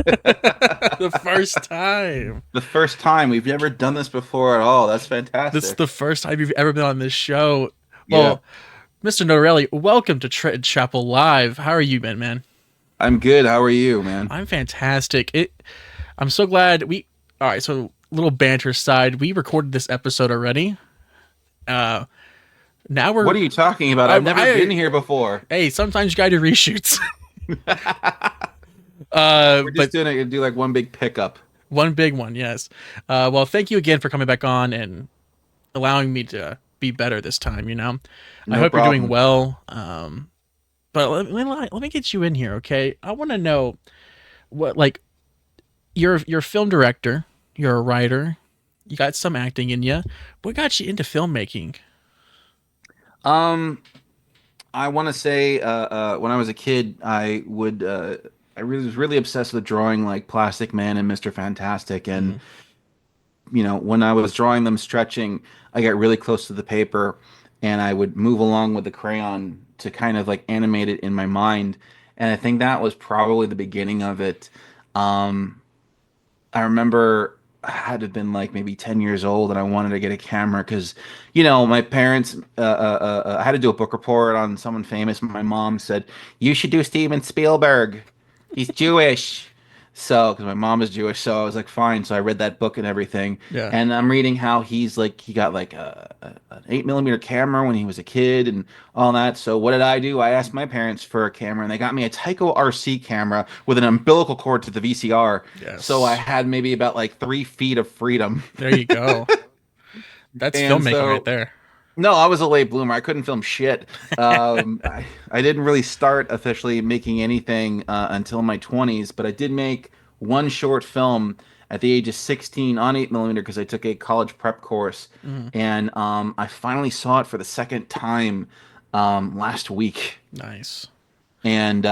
The first time. The first time. We've never done this before at all. That's This is fantastic. the first time you've ever been on this show. Yeah. Well, Mr. Notarile, welcome to Trenton Chapel Live. How are you, man? I'm good. How are you, man? I'm fantastic. I'm so glad we. All right, so little banter aside, we recorded this episode already. Uh, now What we're. are you talking about? I've never been I here before. Hey, sometimes you gotta do reshoots. We're But just doing it. Do like one big pickup. one big one, yes. Well, thank you again for coming back on and allowing me to be better this time. I No hope you're doing problem. well. But let me get you in here, okay? I want to know what, like, you're a film director, you're a writer, you got some acting in you. What got you into filmmaking? Um, I want to say, when I was a kid, I really was really obsessed with drawing like Plastic Man and Mr. Fantastic, and Mm, when I was drawing them stretching, I got really close to the paper, and I would move along with the crayon to kind of like animate it in my mind, and I think that was probably the beginning of it. Um, I remember I had to have been like maybe 10 years old and I wanted to get a camera because, my parents, I had to do a book report on someone famous. My mom said, you should do Steven Spielberg. He's Jewish. So, because my mom is Jewish. So I was like, fine. So I read that book and everything. yeah. And I'm reading how he got like an 8 millimeter camera when he was a kid and all that. So what did I do? I asked my parents for a camera and they got me a Tyco RC camera with an umbilical cord to the VCR. So I Yes. had maybe about like 3 feet of freedom. There you go. That's And filmmaking right so, there. no, I was a late bloomer. I couldn't film shit. I didn't really start officially making anything until my 20s, but I did make one short film at the age of 16 on 8 millimeter because I took a college prep course. Mm, And I finally saw it for the second time last week. nice. And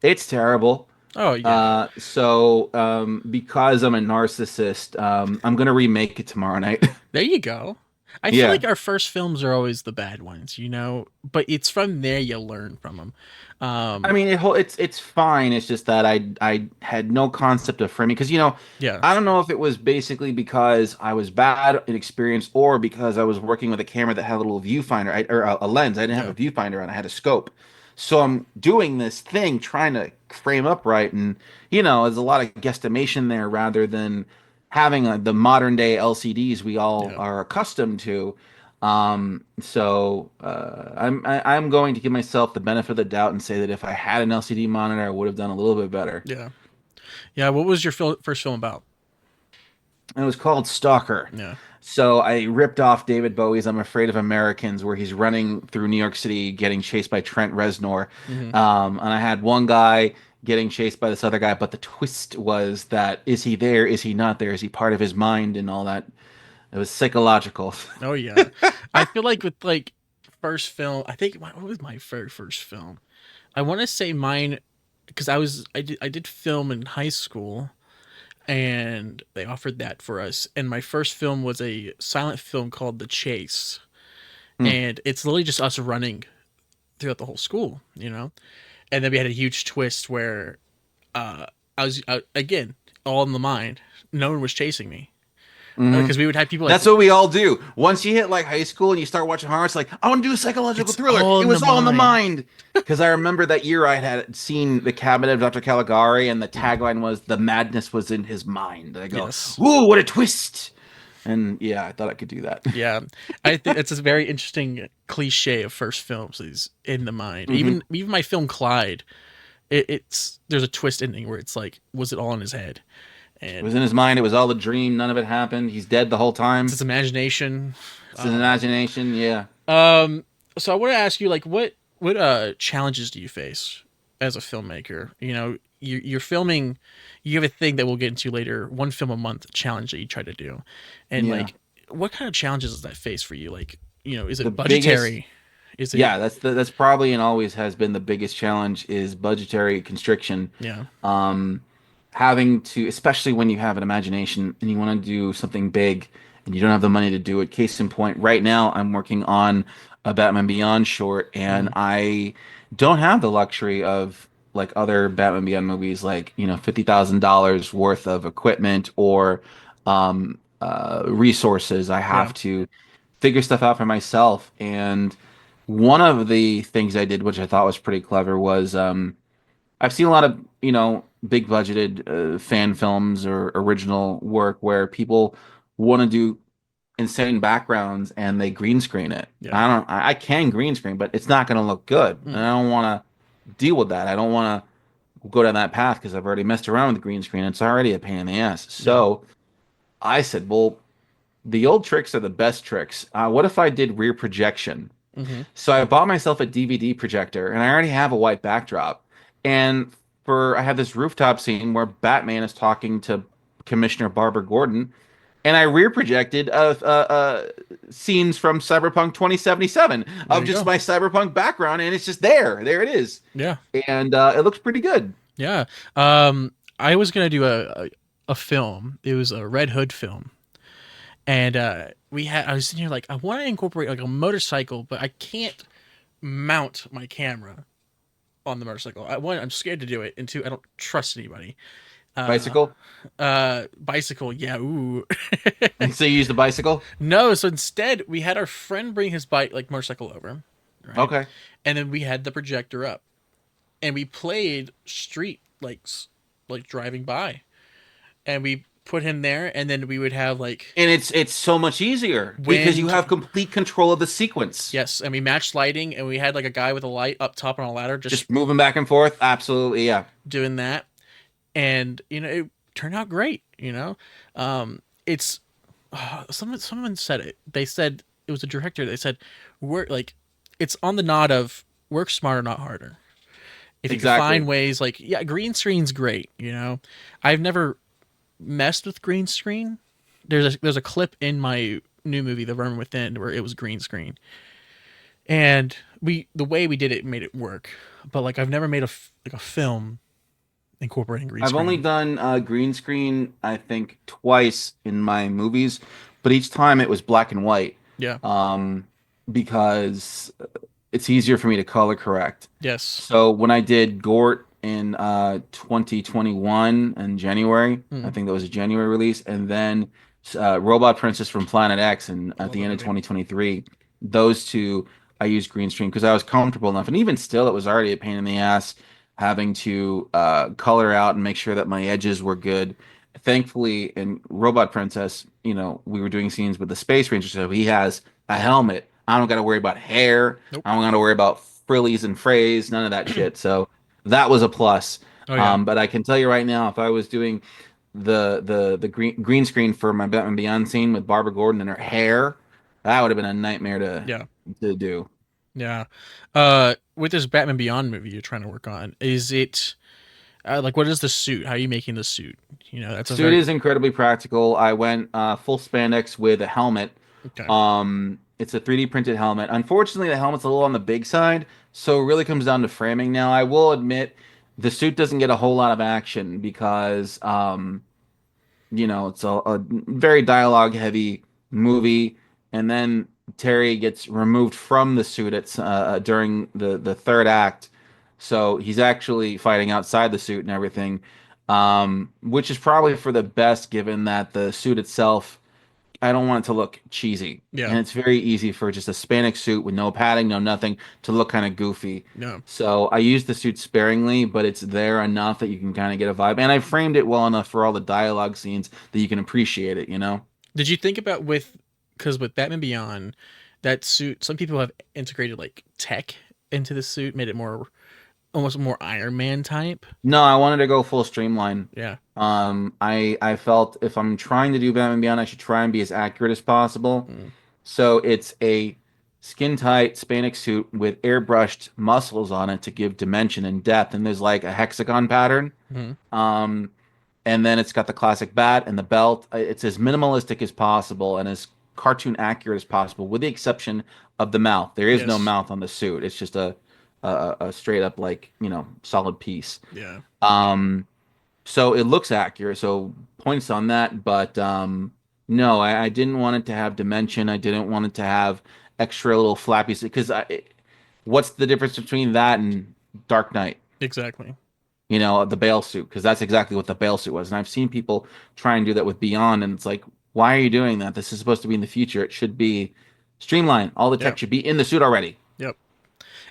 it's terrible. Oh yeah. Because I'm a narcissist, I'm gonna remake it tomorrow night. There you go. I feel Yeah. like our first films are always the bad ones, but it's from there you learn from them. I mean, it's fine. It's just that I had no concept of framing because Yeah, I don't know if it was basically because I was bad in experience or because I was working with a camera that had a little viewfinder or a lens. I didn't have yeah, a viewfinder and I had a scope. So I'm doing this thing trying to frame up right, and there's a lot of guesstimation there rather than having the modern day LCDs we all yeah, are accustomed to. I'm going to give myself the benefit of the doubt and say that if I had an LCD monitor, I would have done a little bit better. yeah, yeah. What was your first film about? And it was called Stalker. Yeah. So I ripped off David Bowie's "I'm Afraid of Americans," where he's running through New York City getting chased by Trent Reznor. Hmm. And I had one guy getting chased by this other guy, but the twist was that is he there? Is he not there? Is he part of his mind and all that? It was psychological. Oh yeah. I feel like with like first film, I think what was my first film? I want to say mine because I did film in high school and they offered that for us. And my first film was a silent film called The Chase, Hmm. and it's literally just us running throughout the whole school. And then we had a huge twist where I was again all in the mind. No one was chasing me Hmm. because we would have people like That's what we all do. Once you hit like high school and you start watching horror, it's like, I want to do a psychological it's thriller. all It in the was all in the mind. mind. Because I remember that year I had seen The Cabinet of Dr. Caligari and the Mm. tagline was, The madness was in his mind. I go, Yes. ooh, what a twist. And yeah, I thought I could do that. Yeah, I think it's a very interesting cliche of first films is in the mind. Hmm. Even my film Clyde, it's there's a twist ending where it's like, was it all in his head? It And was in his mind. It was all a dream. None of it happened. He's dead the whole it's time. his imagination. It's his Oh my imagination. Yeah. god. So I want to ask you, like, what challenges do you face as a filmmaker? You're filming. You have a thing that we'll get into later. One film a month challenge that you try to do, and Yeah. like, what kind of challenges does that face for you? Like, is The it biggest, budgetary? Is it yeah, that's probably and always has been the biggest challenge is budgetary constriction. yeah? Um, Having to, especially when you have an imagination and you want to do something big and you don't have the money to do it. Case in point, right now I'm working on a Batman Beyond short and Mm, I don't have the luxury of like other Batman Beyond movies, like, $50,000 worth of equipment or resources. I Yeah. have to figure stuff out for myself. And one of the things I did, which I thought was pretty clever, was I've seen a lot of, big budgeted fan films or original work where people want to do insane backgrounds and they green screen it. Yeah. I can green screen, but it's not going to look good. And Mm. I don't want to deal with that. I don't want to go down that path because I've already messed around with the green screen. It's already a pain in the ass. Yeah. So I said, well, the old tricks are the best tricks. What if I did rear projection? Hmm. So I bought myself a DVD projector, and I already have a white backdrop. And I have this rooftop scene where Batman is talking to Commissioner Barbara Gordon, and I rear projected scenes from Cyberpunk 2077 There of you just go. my Cyberpunk background, and it's just there. There it is, Yeah. and it looks pretty good. Yeah. I was gonna do a film. It was a Red Hood film, and I was sitting here like I want to incorporate like a motorcycle, but I can't mount my camera on the motorcycle. One, I'm scared to do it, and two, I don't trust anybody. Uh, Bicycle. Bicycle, yeah, ooh. And so you use the bicycle? No, so instead we had our friend bring his bike, like motorcycle over, right? Okay. And then we had the projector up, and we played street like driving by, and we put him there, and then we would have like And it's so much easier because you wind. have complete control of the sequence. Yes, and we matched lighting, and we had like a guy with a light up top on a ladder just Just moving back and forth. Absolutely, yeah. doing that, and it turned out great. It's someone said it. They said it was a director. They said work like it's on the nod of work smarter, not harder. If you can find Exactly. ways, like yeah, green screen's great. I've never messed with green screen. There's a clip in my new movie, The Vermin Within, where it was green screen, and the way we did it made it work. But like I've never made like a film incorporating green I've only screen. done green screen, I think, twice in my movies, but each time it was black and white, Yeah. um, because it's easier for me to color correct. Yes. So when I did Gort in 2021 in January, I Mm, think that was a January release, and then Robot Princess from Planet X and I at love the that end of movie. 2023, those two I used green screen because I was comfortable enough. And even still, it was already a pain in the ass having to color out and make sure that my edges were good. Thankfully, in Robot Princess, we were doing scenes with the Space Ranger, so he has a helmet. I don't got to worry about hair. Nope. I don't got to worry about frillies and frays, none of that shit. So that was a plus. Oh yeah. But I can tell you right now, if I was doing the green screen for my Batman Beyond scene with Barbara Gordon and her hair, that would have been a nightmare Yeah. to do. Yeah. With this Batman Beyond movie you're trying to work on, is it like what is the suit? How are you making the suit? That's a Suit very is incredibly practical. I went full spandex with a helmet. okay. It's a 3D printed helmet. Unfortunately, the helmet's a little on the big side, so it really comes down to framing. Now, I will admit the suit doesn't get a whole lot of action because it's a very dialogue heavy movie, and then Terry gets removed from the suit during the third act, so he's actually fighting outside the suit and everything, which is probably for the best given that the suit itself, I don't want it to look cheesy. Yeah. And it's very easy for just a spandex suit with no padding, no nothing, to look kind of goofy. No. So I use the suit sparingly, but it's there enough that you can kind of get a vibe. And I framed it well enough for all the dialogue scenes that you can appreciate it. Did you think about because with Batman Beyond, that suit, some people have integrated like tech into the suit, made it more almost more Iron Man type. No, I wanted to go full streamline. Yeah. I felt if I'm trying to do Batman Beyond, I should try and be as accurate as possible. Mm, So it's a skin tight spandex suit with airbrushed muscles on it to give dimension and depth. And there's like a hexagon pattern. mm, Um, and then it's got the classic bat and the belt. It's as minimalistic as possible and as cartoon accurate as possible, with the exception of the mouth. There is no yes. mouth on the suit. It's just a straight up like solid piece. Yeah. Um, so it looks accurate. So points on that, but no, I didn't want it to have dimension. I didn't want it to have extra little flappies because what's the difference between that and Dark Knight? Exactly. the bail suit, because that's exactly what the bail suit was. And I've seen people try and do that with Beyond, and it's like, why are you doing that? This is supposed to be in the future. It should be streamlined. All the Yeah. tech should be in the suit already. Yep.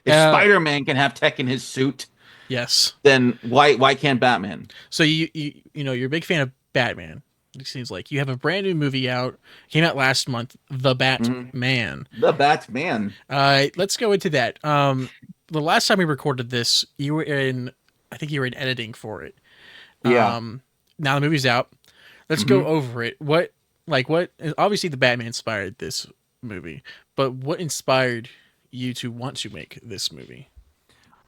If Spider-Man can have tech in his suit, Yes. then why can't Batman? So you're a big fan of Batman. It seems like you have a brand new movie out. Came out last month, The Mhm. Batman. The Batman. Let's go into that. The last time we recorded this, you were in. I think you were in editing for it. Yeah. Now the movie's out. Let's go hmm over it. What? Obviously, the Batman inspired this movie, but what inspired you to want to make this movie?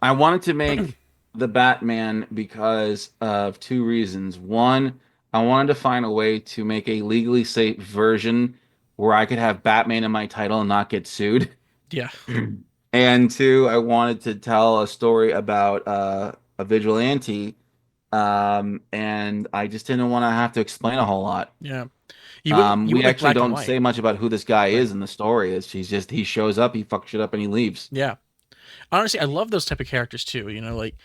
I wanted to make the Batman because of two reasons. One, I wanted to find a way to make a legally safe version where I could have Batman in my title and not get sued. Yeah, And two, I wanted to tell a story about a vigilante, and I just didn't want to have to explain a whole lot. yeah. You went We like actually black and don't white, say much about who this guy right? is in the story. He shows up, he fucks shit up, and he leaves. Yeah. Honestly, I love those type of characters too. Like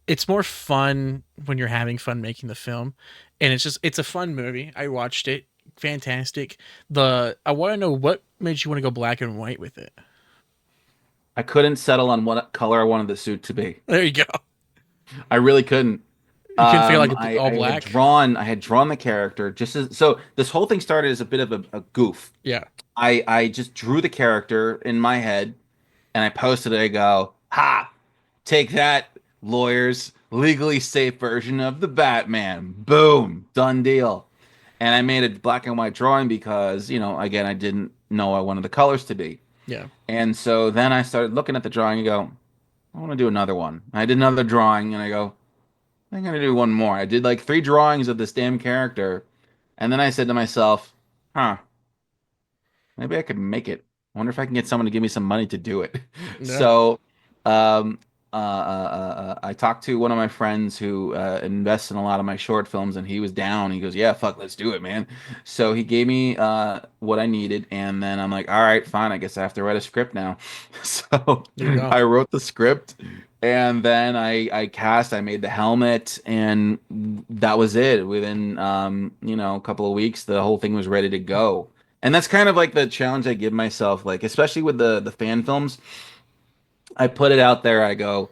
it's more fun when you're having fun making the film, and it's a fun movie. I watched it, fantastic. I want to know what made you want to go black and white with it. I couldn't settle on what color I wanted the suit to be. There you go. I really couldn't. You couldn't feel like all black. I had drawn the character just as so this whole thing started as a bit of a goof. Yeah, I just drew the character in my head and I posted it. I go, ha, take that, lawyers, legally safe version of the Batman. Boom, done deal. And I made a black and white drawing because, again, I didn't know I wanted the colors to be. yeah, And so then I started looking at the drawing and go, I want to do another one. I did another drawing and I go, I'm gonna do one more. I did like three drawings of this damn character, and then I said to myself, huh, maybe I could make it. I wonder if I can get someone to give me some money to do it. yeah. So, um, I talked to one of my friends who invests in a lot of my short films, and he was down. He goes, "Yeah, fuck, let's do it, man." So he gave me what I needed, and then I'm like, "All right, fine. I guess I have to write a script now." So There you go. I wrote the script, and then I made the helmet, and that was it. Within a couple of weeks, the whole thing was ready to go. And that's kind of like the challenge I give myself, like especially with the fan films. I put it out there. I go,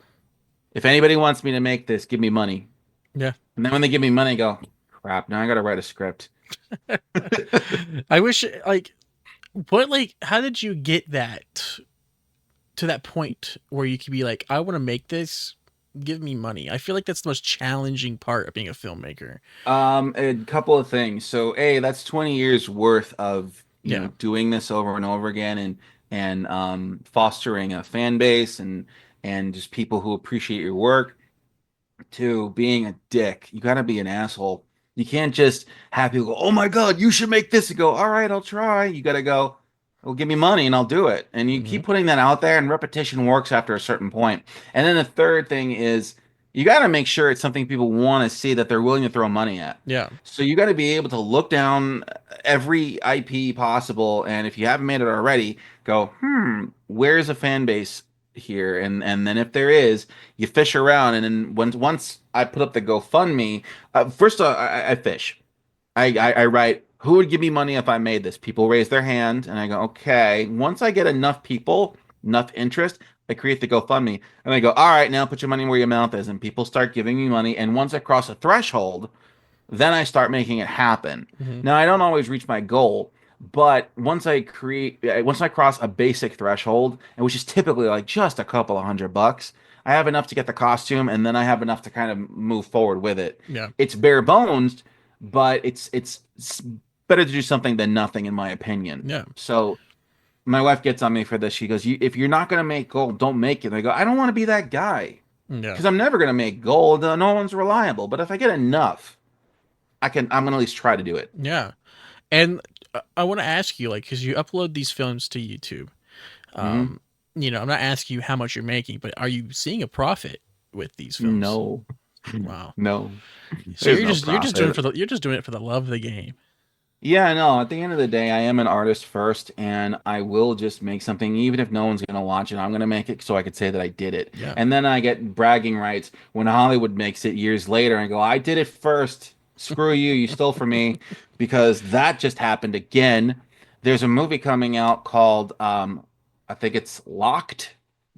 if anybody wants me to make this, give me money. Yeah. And then when they give me money, I go, crap, now I gotta write a script. I wish how did you get that to that point where you could be like, I want to make this, give me money. I feel like that's the most challenging part of being a filmmaker. A couple of things. So, that's 20 years worth of, Yeah. doing this over and over again and fostering a fan base and just people who appreciate your work. To being a dick. You gotta be an asshole. You can't just have people go, "Oh my God, you should make this." And go, "All right, I'll try." You gotta go, "Well, give me money and I'll do it." And you Hmm. keep putting that out there, and repetition works after a certain point. And then the third thing is you gotta make sure it's something people want to see that they're willing to throw money at. Yeah. So you got to be able to look down every IP possible, and if you haven't made it already, go, where's a fan base here? And then if there is, you fish around, and then once I put up the GoFundMe, first I fish. I write who would give me money if I made this. People raise their hand, and I go, okay. Once I get enough people, enough interest, I create the GoFundMe, and I go, all right, now put your money where your mouth is, and people start giving me money, and once I cross a threshold then I start making it happen. Hmm. Now I don't always reach my goal, but once I cross a basic threshold, and which is typically like just a couple of $100, I have enough to get the costume, and then I have enough to kind of move forward with it. Yeah. It's bare bones, but it's better to do something than nothing, in my opinion. Yeah. So my wife gets on me for this. She goes, "If you're not gonna make gold, don't make it." And I go, "I don't want to be that guy Yeah. because I'm never gonna make gold. No one's reliable. But if I get enough." I'm gonna at least try to do it. Yeah. And I want to ask you, like, because you upload these films to YouTube. hmm Um, I'm not asking you how much you're making, but are you seeing a profit with these films? No, Wow. no, So there's you're no just doing it profit. for the you're just doing it for the love of the game. Yeah, no, at the end of the day, I am an artist first, and I will just make something, even if no one's going to watch it. I'm going to make it so I could say that I did it. Yeah. And then I get bragging rights when Hollywood makes it years later and go, I did it first. Screw you, you stole from me, because that just happened again. There's a movie coming out called, I think it's Locked,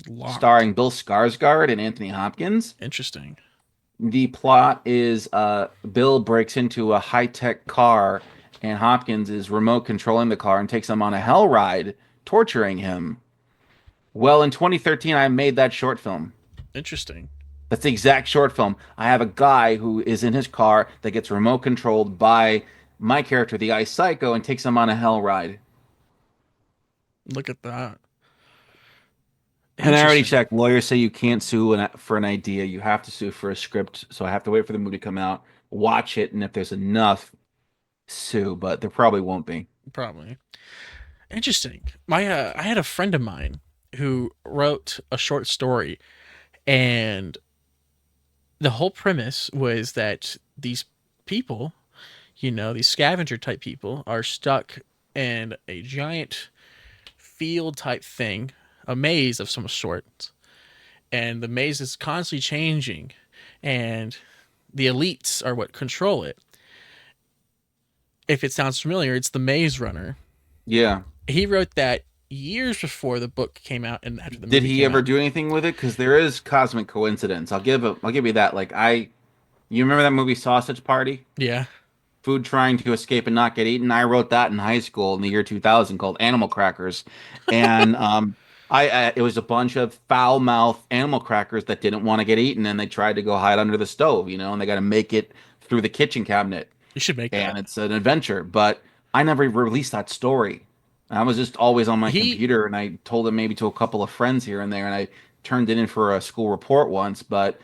Locked. starring Bill Skarsgård and Anthony Hopkins. Interesting. The plot is Bill breaks into a high-tech car and Hopkins is remote controlling the car and takes him on a hell ride, torturing him. Well, in 2013, I made that short film. Interesting. That's the exact short film. I have a guy who is in his car that gets remote controlled by my character, the Ice Psycho, and takes him on a hell ride. Look at that. And I already Interesting. checked. Lawyers say you can't sue for an idea. You have to sue for a script. So I have to wait for the movie to come out, watch it, and if there's enough, sue. But there probably won't be. Probably. Interesting. I had a friend of mine who wrote a short story, and the whole premise was that these people, these scavenger type people, are stuck in a giant field type thing, a maze of some sort, and the maze is constantly changing, and the elites are what control it. If it sounds familiar, it's the Maze Runner. Yeah. He wrote that years before the book came out and after the Did movie he came ever out. do anything with it? Because there is cosmic coincidence. I'll give you that. You remember that movie Sausage Party? Yeah. Food trying to escape and not get eaten. I wrote that in high school in the year 2000 called Animal Crackers, and it was a bunch of foul-mouthed animal crackers that didn't want to get eaten, and they tried to go hide under the stove, and they got to make it through the kitchen cabinet. You should make that. And it's an adventure. But I never released that story. I was just always on my He computer, and I told it maybe to a couple of friends here and there, and I turned it in for a school report once. But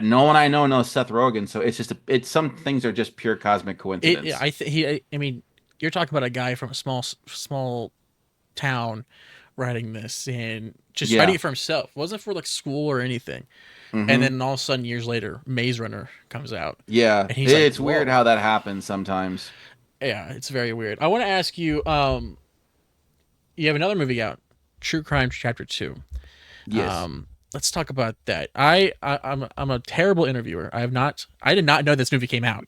no one I know knows Seth Rogen, so it's some things are just pure cosmic it coincidence. I th- he I mean, you're talking about a guy from a small town writing this and just writing Yeah. it for himself. It wasn't for like school or anything. And Hmm. then all of a sudden years later, Maze Runner comes out. Yeah. And he's like, It's weird "Whoa." how that happens sometimes. Yeah, it's very weird. I want to ask you you have another movie out, True Crime Chapter 2. Yes. Um, let's talk about that. I'm a terrible interviewer. I did not know this movie came out.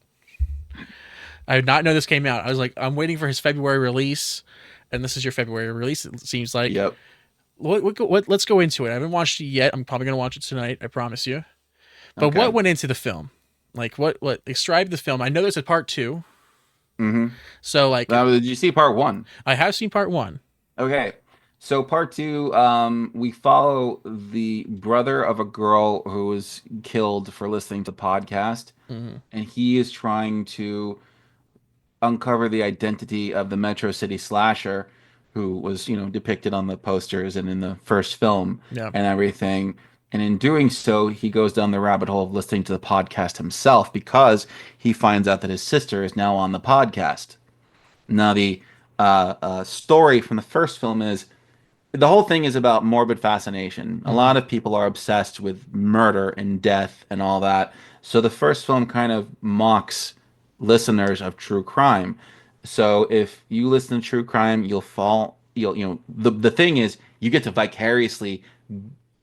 I did not know this came out. I was like, I'm waiting for his February release, and this is your February release. It seems like. Yep. Let's go into it. I haven't watched it yet. I'm probably gonna watch it tonight. I promise you. But what Okay. went into the film? Like what describe the film? I know there's a part two. Hmm. So like Now, did you see part one? I have seen part one. Okay. So part two, we follow the brother of a girl who was killed for listening to the podcast, Mm-hmm. and he is trying to uncover the identity of the Metro City slasher who was, depicted on the posters and in the first film Yeah. and everything. And in doing so, he goes down the rabbit hole of listening to the podcast himself because he finds out that his sister is now on the podcast. Now, the story from the first film is the whole thing is about morbid fascination. A Mm-hmm. lot of people are obsessed with murder and death and all that. So the first film kind of mocks listeners of true crime. So if you listen to true crime, the thing is you get to vicariously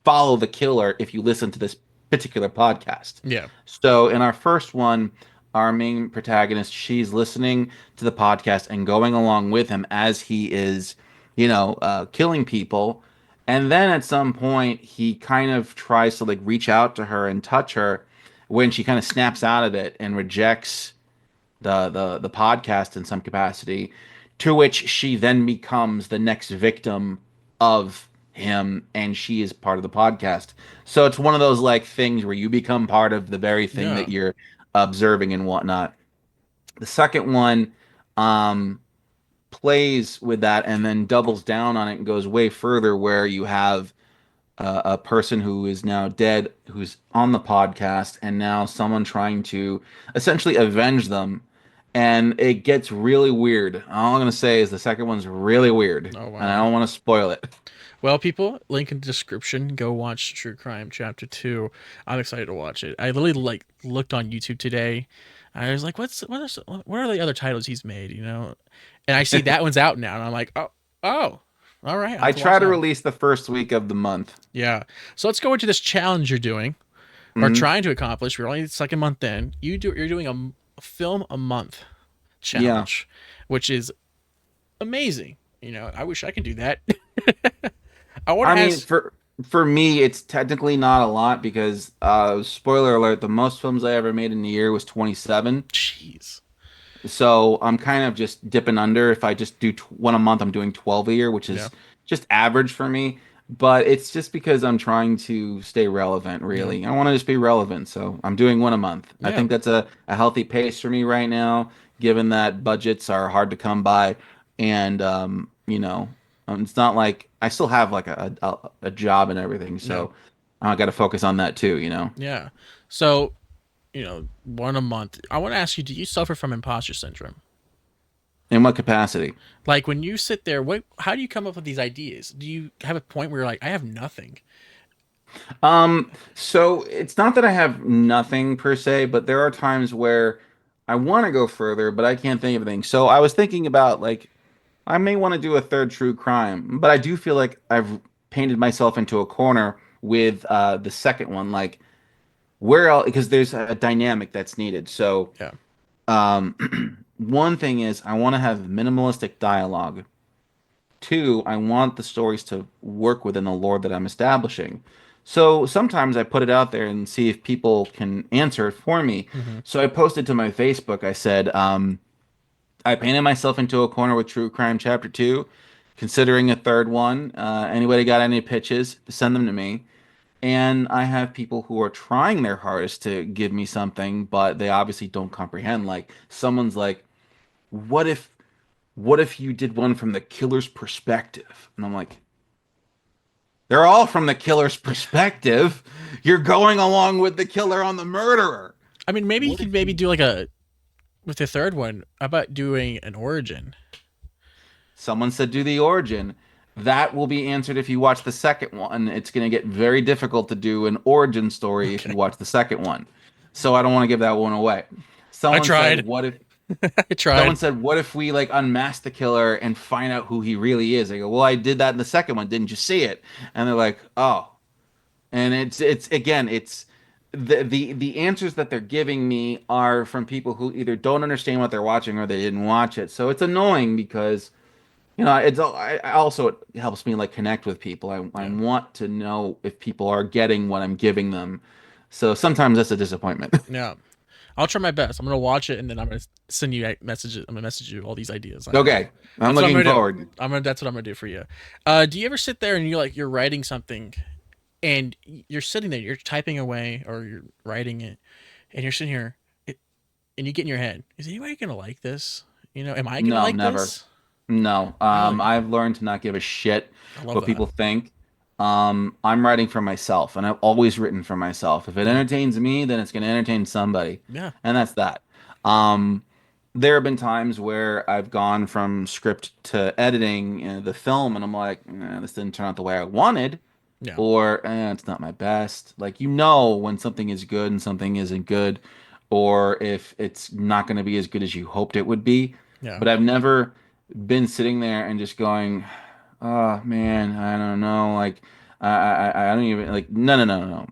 follow the killer if you listen to this particular podcast. Yeah. So in our first one, our main protagonist, she's listening to the podcast and going along with him as he is, killing people. And then at some point, he kind of tries to like reach out to her and touch her when she kind of snaps out of it and rejects the podcast in some capacity, to which she then becomes the next victim of him, and she is part of the podcast. So it's one of those like things where you become part of the very thing that Yeah. you're observing and whatnot. The second one um, plays with that and then doubles down on it and goes way further, where you have a person who is now dead, who's on the podcast, and now someone trying to essentially avenge them. And it gets really weird. All I'm gonna say is the second one's really weird, Oh and I wow. don't want to spoil it. Well, people, link in the description. Go watch True Crime Chapter 2. I'm excited to watch it. I literally like looked on YouTube today. I was like, what are the other titles he's made? And I see that one's out now, and I'm like, oh, all right, I have I to watch try to that one. release the first week of the month. Yeah. So let's go into this challenge you're doing or Hmm. trying to accomplish. We're only the second month in. You're doing a film a month Yeah. challenge, which is amazing. I wish I could do that. I want I to mean, ask. for me, it's technically not a lot because spoiler alert, the most films I ever made in a year was 27. Jeez. So I'm kind of just dipping under. If I just do one a month, I'm doing 12 a year, which Yeah. is just average for me. But it's just because I'm trying to stay relevant, Yeah. really. I want to just be relevant. So I'm doing one a month. I Yeah. think that's a healthy pace for me right now, given that budgets are hard to come by. And, it's not like I still have like a job and everything. Yeah. So I got to focus on that too. Yeah. So, one a month. I want to ask you, do you suffer from imposter syndrome? In what capacity? Like when you sit there, how do you come up with these ideas? Do you have a point where you're like, I have nothing? So it's not that I have nothing per se, but there are times where I want to go further, but I can't think of anything. So I was thinking about like I may want to do a third true crime, but I do feel like I've painted myself into a corner with the second one. Like where else? Because there's a dynamic that's needed. So Yeah. one thing is I want to have minimalistic dialogue. Two, I want the stories to work within the lore that I'm establishing. So sometimes I put it out there and see if people can answer it for me. Hmm. So I posted to my Facebook, I said, I painted myself into a corner with True Crime Chapter 2, considering a third one. Anybody got any pitches? Send them to me. And I have people who are trying their hardest to give me something, but they obviously don't comprehend. Like someone's like, what if what if you did one from the killer's perspective? And I'm like, they're all from the killer's perspective. You're going along with the killer on the murderer. I mean, maybe you What could if maybe you do like with the third one. How about doing an origin? Someone said do the origin. That will be answered if you watch the second one. It's going to get very difficult to do an origin story if you Okay. watch the second one. So I don't want to give that one away. I Someone said, tried. what if I Someone tried. said, "What if we like unmask the killer and find out who he really is?" I go, "Well, I did that in the second one. Didn't you see it?" And they're like, "Oh." And it's again, it's the answers that they're giving me are from people who either don't understand what they're watching or they didn't watch it. So it's annoying because I also it helps me like connect with people. I Yeah. want to know if people are getting what I'm giving them. So sometimes that's a disappointment. Yeah. I'll try my best. I'm gonna watch it and then I'm gonna send you messages. I'm gonna message you all these ideas I have. Okay, I'm That's what I'm looking gonna do. forward. That's what I'm gonna do for you. Do you ever sit there and you're writing something and you're sitting there, you're typing away or you're writing it, and you're sitting here, and you get in your head, is anybody gonna like this? Am I gonna No, like never. this? No, Really? I've learned to not give a shit I love what that. people think. I'm writing for myself, and I've always written for myself. If it Yeah. entertains me, then it's going to entertain somebody, Yeah. and that's that. Um, there have been times where I've gone from script to editing the film, and I'm like, this didn't turn out the way I wanted, Yeah. or it's not my best. Like when something is good and something isn't good, or if it's not going to be as good as you hoped it would be. Yeah. But I've never been sitting there and just going, oh man, I don't know. Like I don't even like no.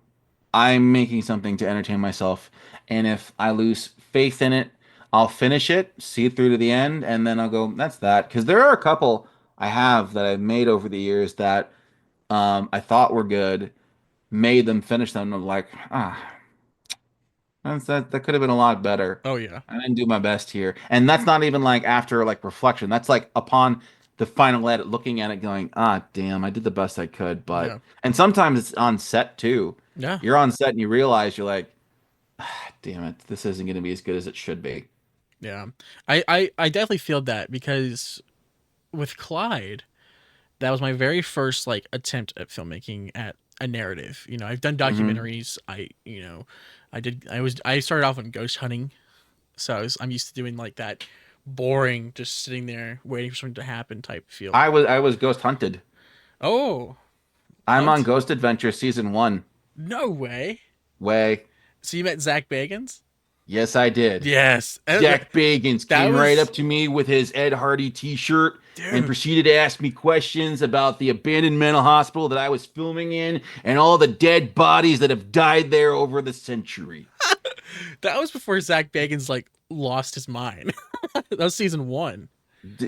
I'm making something to entertain myself, and if I lose faith in it, I'll finish it, see it through to the end, and then I'll go, that's that. Because there are a couple I have that I've made over the years that I thought were good, made them finish them, and I'm like, that could have been a lot better. Oh yeah. I didn't do my best here. And that's not even like after like reflection. That's like upon the final edit, looking at it going, damn, I did the best I could. Yeah. And sometimes it's on set too. Yeah. You're on set and you realize you're like, damn it, this isn't going to be as good as it should be. Yeah. I definitely feel that because with Clyde, that was my very first like attempt at filmmaking at a narrative. I've done Hmm. documentaries. I started off on ghost hunting, so I'm used to doing like that boring, just sitting there waiting for something to happen type feel. I was ghost hunted. Oh, I'm on hunt? Ghost Adventure season 1. No way. Way. So you met Zach Bagans? Yes, I did. Yes, Zach Bagans that came right was, up to me with his Ed Hardy t-shirt and dude. proceeded to ask me questions about the abandoned mental hospital that I was filming in and all the dead bodies that have died there over the century. That was before Zach Bagans like lost his mind. That was season one.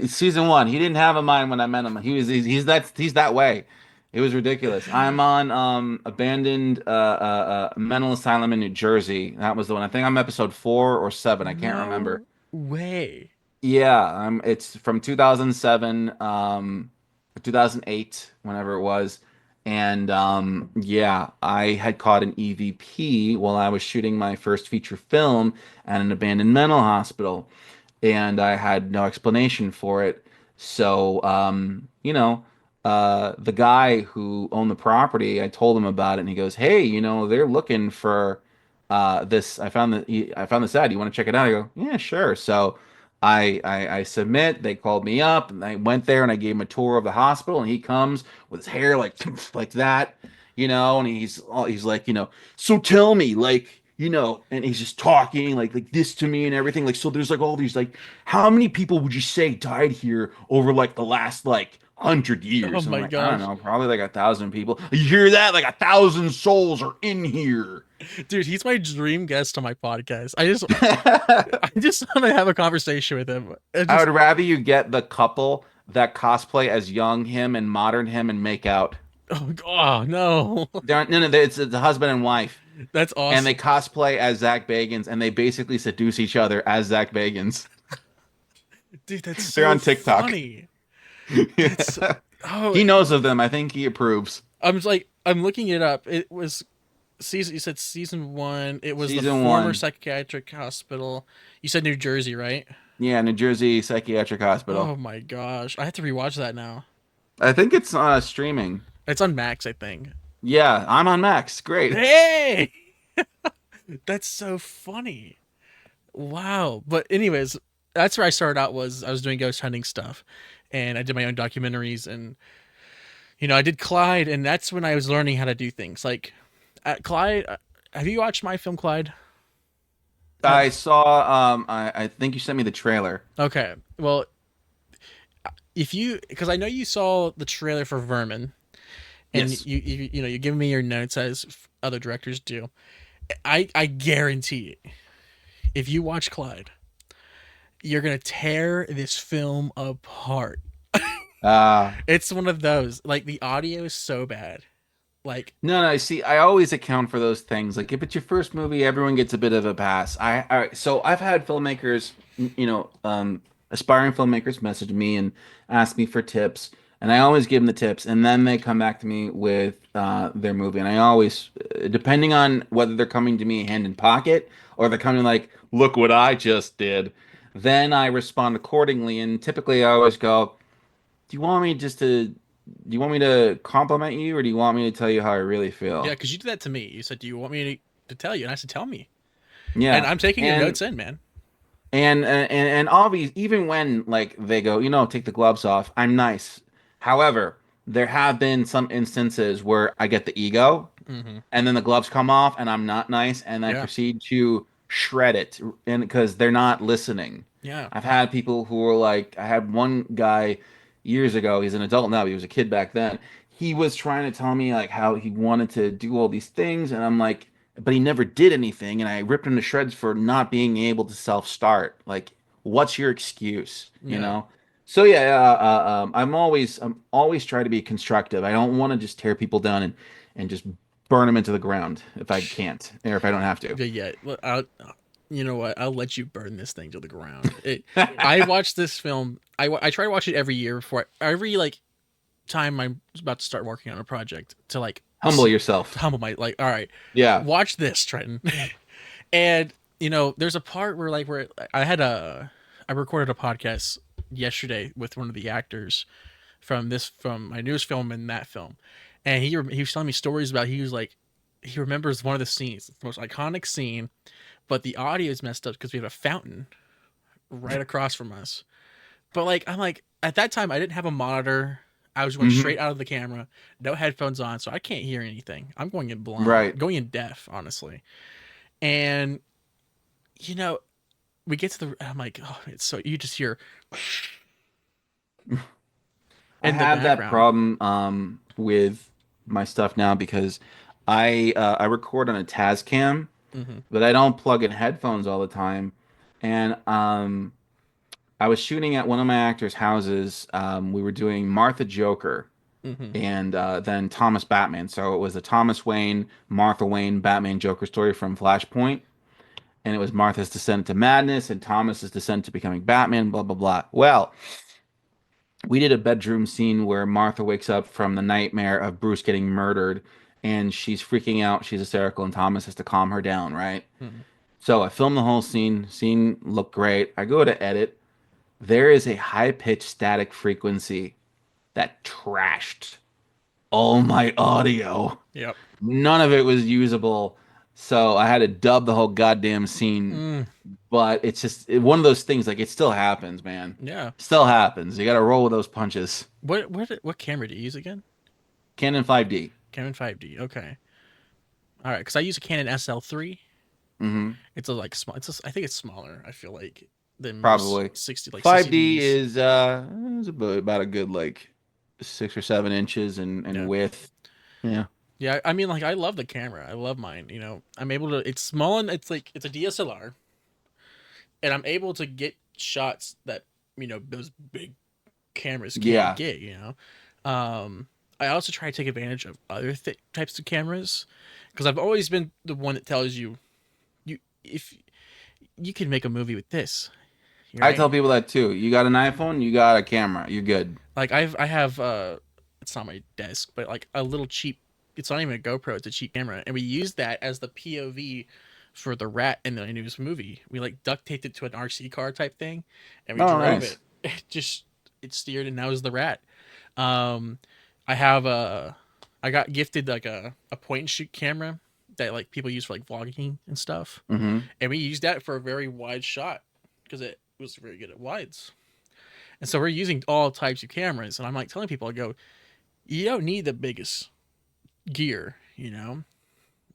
Season one, he didn't have a mind when I met him. He's that way. It was ridiculous. I'm on abandoned mental asylum in New Jersey. That was the one. I think I'm episode 4 or 7. I can't remember. No way. Yeah, it's from 2007, 2008, whenever it was. And yeah, I had caught an EVP while I was shooting my first feature film at an abandoned mental hospital, and I had no explanation for it. So, the guy who owned the property, I told him about it, and he goes, "Hey, they're looking for this. I found this ad. You want to check it out?" I go, "Yeah, sure." So I submit. They called me up, and I went there, and I gave him a tour of the hospital, and he comes with his hair like like that, and he's like, so tell me, like, and he's just talking like this to me and everything. Like, so there's like all these like, how many people would you say died here over like the last like 100 years? Oh And I'm my like, I don't gosh. know, probably like 1,000 people. You hear that? Like 1,000 souls are in here. Dude, he's my dream guest on my podcast. I I just want to have a conversation with him. I just would rather you get the couple that cosplay as young him and modern him and make out. oh no. No, it's a husband and wife. That's And they awesome. cosplay as Zach Bagans, and they basically seduce each other as Zach Bagans. Dude, that's They're so on TikTok. funny. That's oh He knows of them. I think he approves. I'm looking it up. It was season you said season 1. It was the Season former one. psychiatric hospital. You said New Jersey, right? Yeah, New Jersey Psychiatric Hospital. Oh my gosh. I have to rewatch that now. I think it's streaming. It's on Max, I think. Yeah, I'm on Max. Great. Hey! That's so funny. Wow. But anyways, that's where I started out was I was doing ghost hunting stuff and I did my own documentaries and I did Clyde and that's when I was learning how to do things. Like at Clyde, have you watched my film Clyde? Uh, I saw. I think you sent me the trailer. okay. Well, if you because I know you saw the trailer for Vermin and Yes. you give me your notes as other directors do. I guarantee it. If you watch Clyde, you're going to tear this film apart. Uh, It's one of those. Like the audio is so bad. Like, no. See, I always account for those things. Like, if it's your first movie, everyone gets a bit of a pass. So I've had filmmakers, aspiring filmmakers message me and ask me for tips, and I always give them the tips, and then they come back to me with their movie, and I always, depending on whether they're coming to me hand in pocket or they're coming like, look what I just did, then I respond accordingly, and typically I always go, do you want me just to, do you want me to compliment you, or do you want me to tell you how I really yeah, feel? because you did that to me. You said, "Do you want me to tell you?" And I said, "Tell me." And Yeah. I'm taking your And notes in, man. and obvious, even when like they go, take the gloves off, I'm nice. However, there have been some instances where I get the ego, Hmm. and then the gloves come off, and I'm not nice, and I Yeah, proceed to shred it, and because they're not listening. yeah, I've had people who were like, I had one guy years ago. He's an adult now. But he was a kid back then. He was trying to tell me like how he wanted to do all these things, and I'm like, but he never did anything, and I ripped him to shreds for not being able to self-start. Like, what's your excuse? yeah. So yeah, I'm always trying to be constructive. I don't want to just tear people down and just burn them into the ground if I can't or if I don't have to. Yeah, yeah. Look, you know what? I'll let you burn this thing to the ground. I watched this film. I try to watch it every year before every like time I'm about to start working on a project to like Humble yourself. to humble my like. All right, Yeah. watch this, Trenton. And there's a part where I had I recorded a podcast yesterday with one of the actors from my newest film and that film, and he was telling me stories about he was like he remembers one of the scenes, the most iconic scene, but the audio is messed up because we have a fountain right across from us. But like I'm like at that time I didn't have a monitor. I was going Hmm. straight out of the camera, no headphones on, so I can't hear anything. I'm going in blind, Right. going in deaf, honestly. And you know, we get to the. I'm like, oh, it's so you just hear I in the have that background. problem with my stuff now because I record on a Tascam, Mm-hmm. but I don't plug in headphones all the time. And I was shooting at one of my actors' houses. We were doing Martha Joker Mm-hmm. and then Thomas Batman. So it was the Thomas Wayne, Martha Wayne, Batman Joker story from Flashpoint. And it was Martha's descent to madness and Thomas's descent to becoming Batman, blah, blah, blah. Well, we did a bedroom scene where Martha wakes up from the nightmare of Bruce getting murdered and she's freaking out, she's hysterical, and Thomas has to calm her down, right? Mm-hmm. So I filmed the whole scene. Scene looked great. I go to edit. There is a high pitched static frequency that trashed all my audio. Yep. None of it was usable. So I had to dub the whole goddamn scene. Mm, But it's just one of those things, like it still happens, man. yeah. Still happens. You got to roll with those punches. What camera do you use again? Canon 5D. Canon 5D. Okay. All right, because I use a Canon SL3. Hmm. It's a like small. I think it's smaller. I feel like than most Probably. 60 like 5D CCDs. is about a good like 6 or 7 inches in Yeah. width. Yeah. Yeah, I mean, like, I love the camera. I love mine. I'm able to. It's small and it's like it's a DSLR, and I'm able to get shots that those big cameras can't Yeah. get. I also try to take advantage of other types of cameras because I've always been the one that tells you if you can make a movie with this, I right? tell people that too. You got an iPhone, you got a camera, you're good. Like I have it's not my desk, but like a little cheap. It's not even a GoPro. It's a cheap camera, and we use that as the POV for the rat in the newest movie. We like duct taped it to an RC car type thing, and we Oh, drove it. nice. It steered, and now is the rat. Um, I have a I got gifted like a point and shoot camera that like people use for like vlogging and stuff, Hmm. and we used that for a very wide shot because it was very good at wides. And so we're using all types of cameras, and I'm like telling people, I go, you don't need the biggest gear.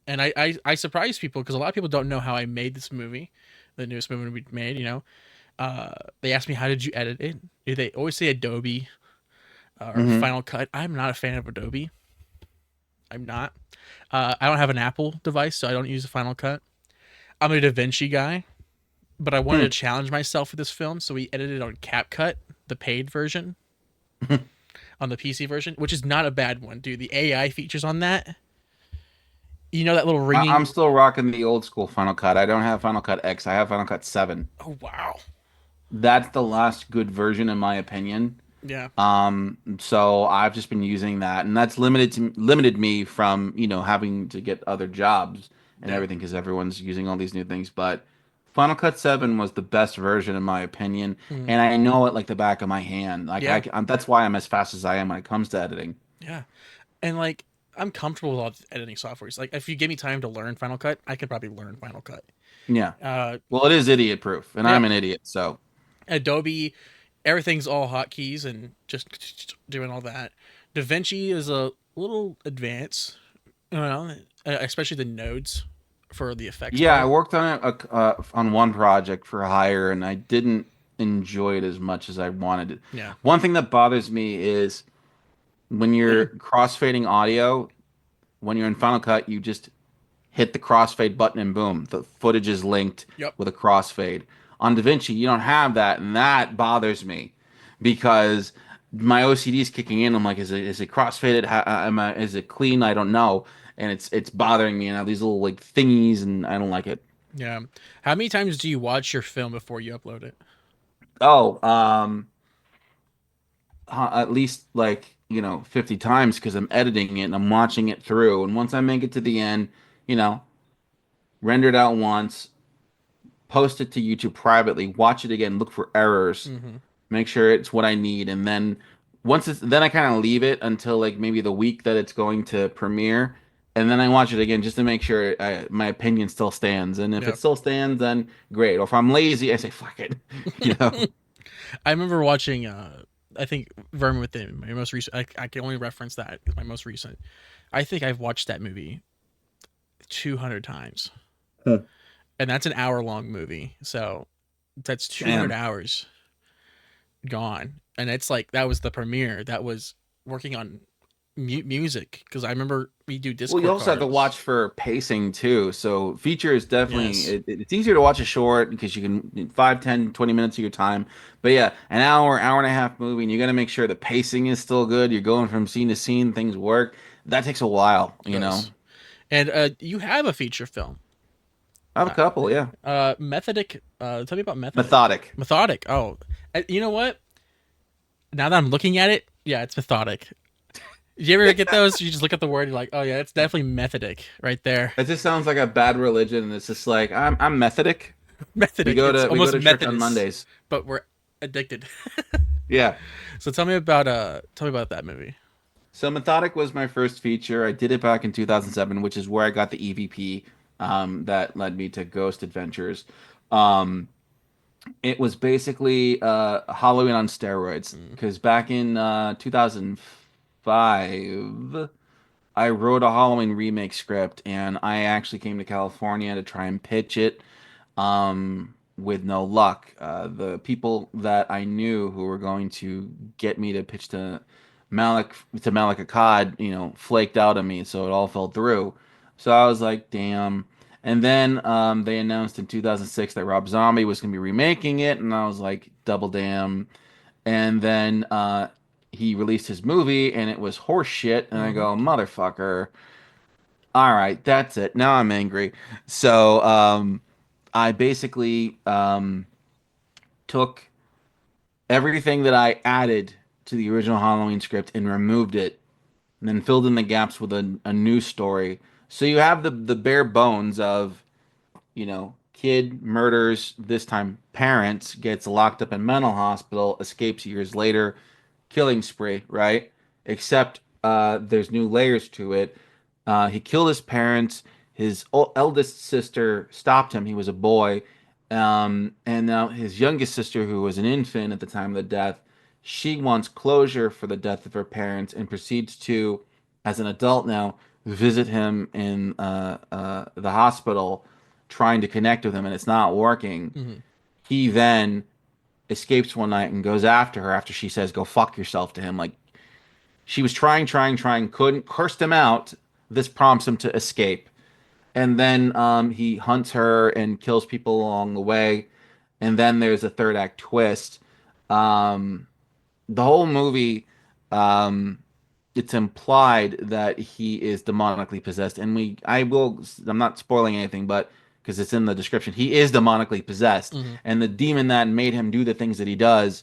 And I surprise people because a lot of people don't know how I made this movie, the newest movie we made. They ask me, how did you edit it? They always say Adobe or Hmm. Final Cut. I'm not a fan of Adobe. I'm not. I don't have an Apple device, so I don't use a Final Cut. I'm a DaVinci guy, but I wanted Hmm. to challenge myself for this film, so we edited on CapCut, the paid version, on the PC version, which is not a bad one, dude. The AI features on that, that little I'm ringing. still rocking the old school Final Cut. I don't have Final Cut X. I have Final Cut 7. Oh wow, That's the last good version in my opinion. yeah, So I've just been using that, and that's limited me from, having to get other jobs and yeah. everything because everyone's using all these new things. But Final Cut 7 was the best version in my opinion, Mm, and I know it like the back of my hand. Like yeah, that's why I'm as fast as I am when it comes to editing. yeah. And like, I'm comfortable with all the editing softwares. Like, if you give me time to learn Final Cut, I could probably learn Final Cut. Yeah. Uh, Well, it is idiot proof, and yeah, I'm an idiot, so. Adobe, everything's all hotkeys and just doing all that. DaVinci is a little advanced, especially the nodes for the effects Yeah, I part. worked on it on one project for hire, and I didn't enjoy it as much as I wanted it. Yeah. One thing that bothers me is when you're crossfading audio, when you're in Final Cut, you just hit the crossfade button and boom, the footage is linked Yep. with a crossfade. On DaVinci, you don't have that, and that bothers me because my OCD is kicking in. I'm like, is it crossfaded? Is it clean? I don't know, and it's bothering me. And I have these little like thingies, and I don't like it. Yeah. How many times do you watch your film before you upload it? Oh, at least like 50 times because I'm editing it and I'm watching it through. And once I make it to the end, you know, render it out once, post it to YouTube privately, watch it again, look for errors, Mm-hmm. make sure it's what I need, and then then I kind of leave it until like maybe the week that it's going to premiere, and then I watch it again just to make sure my opinion still stands. And if it Yep. still stands, then great. Or if I'm lazy, I say fuck it, you know. I remember watching. I think Vermin Within, my most recent. I can only reference that as my most recent. I think I've watched that movie 200 times. and that's an hour long movie. So that's 200 Damn. hours gone, and it's like that was the premiere. That was working on music because I remember we do Well, you Discord also have to watch cards. for pacing too. So feature is definitely Yes, it's easier to watch a short because you can 5, 10, 20 minutes of your time. But yeah, an hour, hour and a half movie, and you got to make sure the pacing is still good. You're going from scene to scene, things work. That takes a while, it you know. does. And you have a feature film, I have a uh, couple, yeah. Methodic. Tell me about Methodic. Methodic. Methodic. Oh, you know what? Now that I'm looking at it, yeah, it's methodic. Did you ever get those? You just look at the word, you're like, oh yeah, it's definitely methodic right there. It just sounds like a bad religion, and it's just like I'm Methodic. Methodic. It's We go almost to church on Methodist, Mondays. but we're addicted. Yeah. So tell me about that movie. So Methodic was my first feature. I did it back in 2007, which is where I got the EVP that led me to Ghost Adventures. Um, it was basically Halloween on steroids Mm. because back in 2005, I wrote a Halloween remake script and I actually came to California to try and pitch it with no luck. The people that I knew who were going to get me to pitch Malik Malik Akkad, flaked out on me, so it all fell through. So I was like, damn. And then they announced in 2006 that Rob Zombie was going to be remaking it, and I was like, double damn. And then he released his movie, and it was horse shit, and I Mm-hmm. go, motherfucker. All right, that's it. Now I'm angry. So I basically took everything that I added to the original Halloween script and removed it, and then filled in the gaps with a new story. So you have the bare bones of, kid murders, this time parents, gets locked up in mental hospital, escapes years later, killing spree, right? Except there's new layers to it. He killed his parents. His eldest sister stopped him. He was a boy. And now his youngest sister, who was an infant at the time of the death, she wants closure for the death of her parents and proceeds to, as an adult now, visit him in the hospital, trying to connect with him, and it's not working. Mm-hmm. He then escapes one night and goes after her after she says, "Go fuck yourself" to him. Like, she was trying, couldn't, cursed him out. This prompts him to escape. And then he hunts her and kills people along the way. And then there's a third act twist. Um, the whole movie, um, it's implied that he is demonically possessed, and I'm not spoiling anything, but because it's in the description, he is demonically possessed, Mm-hmm. and the demon that made him do the things that he does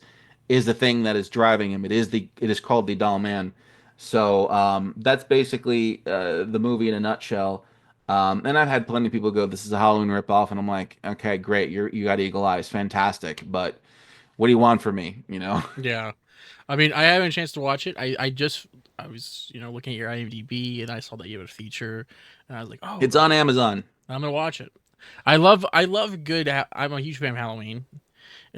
is the thing that is driving him. It is called the Doll Man. So that's basically the movie in a nutshell. And I've had plenty of people go, "This is a Halloween ripoff," and I'm like, "Okay, great, you got eagle eyes, fantastic, but what do you want from me?" You know? Yeah. I mean, I haven't a chance to watch it. I was looking at your IMDb and I saw that you have a feature, and I was like, oh, It's on Amazon. I'm gonna watch it. I love good. I'm a huge fan of Halloween.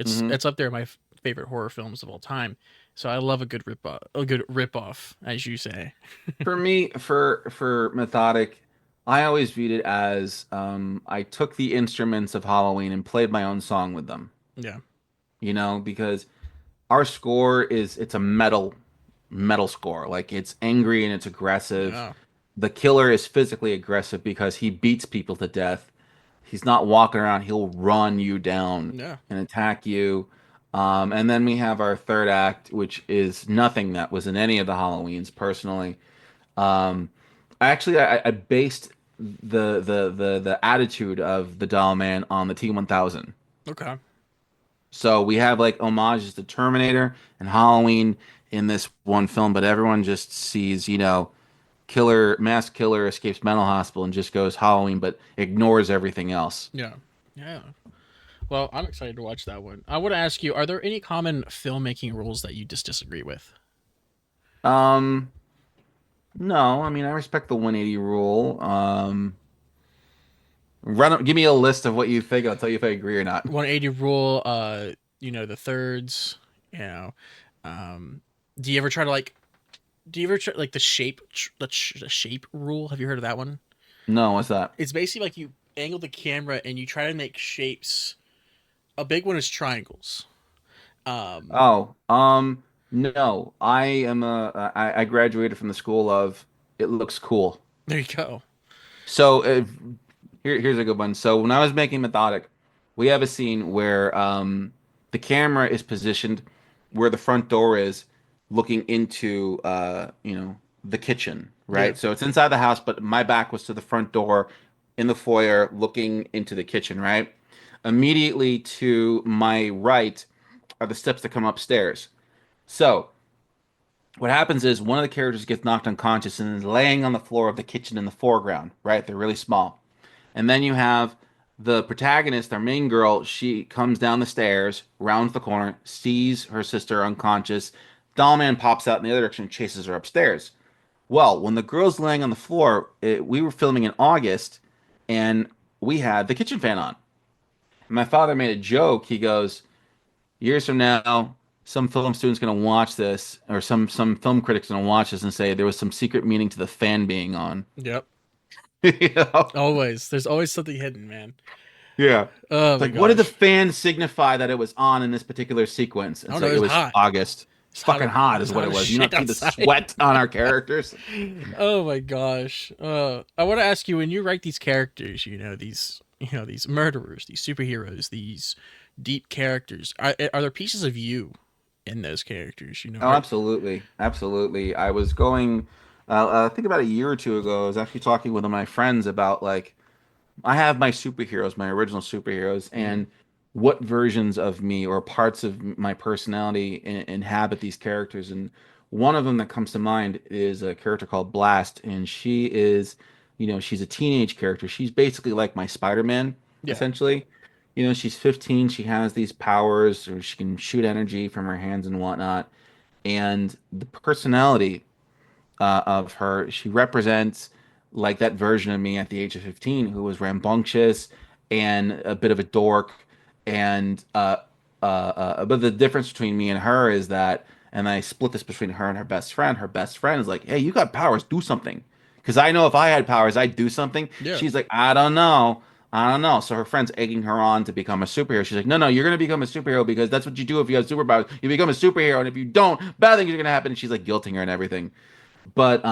Hmm. It's up there in my favorite horror films of all time. So I love a good rip off, as you say. For me, for Methodic, I always viewed it as I took the instruments of Halloween and played my own song with them. Yeah. Because our score it's a metal score. Like, it's angry and it's aggressive. Yeah. The killer is physically aggressive because he beats people to death. He's not walking around, he'll run you down Yeah. and attack you. And then we have our third act, which is nothing that was in any of the Halloweens personally. Um, I based the attitude of the Doll Man on the T-1000. Okay. So we have like homages to Terminator and Halloween in this one film, but everyone just sees, mass killer escapes mental hospital and just goes Halloween, but ignores everything else. Yeah. Yeah. Well, I'm excited to watch that one. I want to ask you: are there any common filmmaking rules that you just disagree with? Um, no, I mean, I respect the 180 rule. Give me a list of what you think. I'll tell you if I agree or not. 180 rule. The thirds. You know, um, do you ever try to like? Do you ever try like the shape rule? Have you heard of that one? No, what's that? It's basically like you. angle the camera and you try to make shapes. A big one is triangles. Um, Oh, no. I graduated from the school of it looks cool. there you go. So here's a good one. So when I was making Methodic, we have a scene where the camera is positioned where the front door is, looking into the kitchen, Yeah, right? So it's inside the house, but my back was to the front door in the foyer, looking into the kitchen, right? Immediately to my right are the steps that come upstairs. So what happens is one of the characters gets knocked unconscious and is laying on the floor of the kitchen in the foreground, right? They're really small. And then you have the protagonist, our main girl. She comes down the stairs, rounds the corner, sees her sister unconscious. Dollman pops out in the other direction and chases her upstairs. Well, when the girl's laying on the floor, we were filming in August, and we had the kitchen fan on. And my father made a joke. He goes, years from now, some film student's gonna watch this, or some film critic's gonna watch this and say there was some secret meaning to the fan being on. yep. You know? Always. There's always something hidden, man. Yeah. Oh It's my like, what did the gosh. fan signify that it was on in this particular sequence? I It's don't know. like It it was was hot. August. It's It's hot. fucking It hot, was is what hot it as was. You shit not see the outside. sweat on our characters. Oh my gosh. I want to ask you, when you write these characters, these murderers, these superheroes, these deep characters, are there pieces of you in those characters? Oh, absolutely, absolutely. I think about a year or two ago, I was actually talking with one of my friends about like I have my superheroes, my original superheroes, Mhm. and what versions of me or parts of my personality inhabit these characters. And one of them that comes to mind is a character called Blast, and she is, she's a teenage character. She's basically like my Spider-Man, Yeah. essentially. She's 15. She has these powers, or she can shoot energy from her hands and whatnot. And the personality of her. She represents like that version of me at the age of 15 who was rambunctious and a bit of a dork. And but the difference between me and her is that, and I split this between her and her best friend. Her best friend is like, "Hey, you got powers, do something." Because I know if I had powers, I'd do something. Yeah. She's like, "I don't know. I don't know." So her friend's egging her on to become a superhero. She's like, "No, no, you're gonna become a superhero because that's what you do if you have superpowers. You become a superhero, and if you don't, bad things are gonna happen." And she's like guilting her and everything. But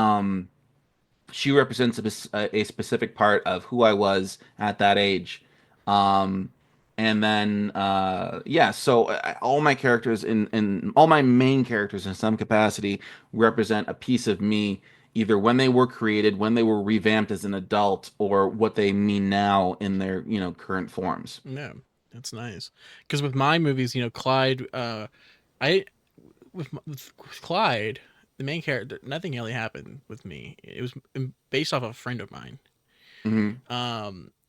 she represents a specific part of who I was at that age. Um, and then yeah, so all my characters in all my main characters in some capacity represent a piece of me, either when they were created, when they were revamped as an adult, or what they mean now in their current forms. Yeah. That's nice. Because with my movies, Clyde, I with Clyde, the main character, nothing really happened with me. It was based off of a friend of mine. Hmm.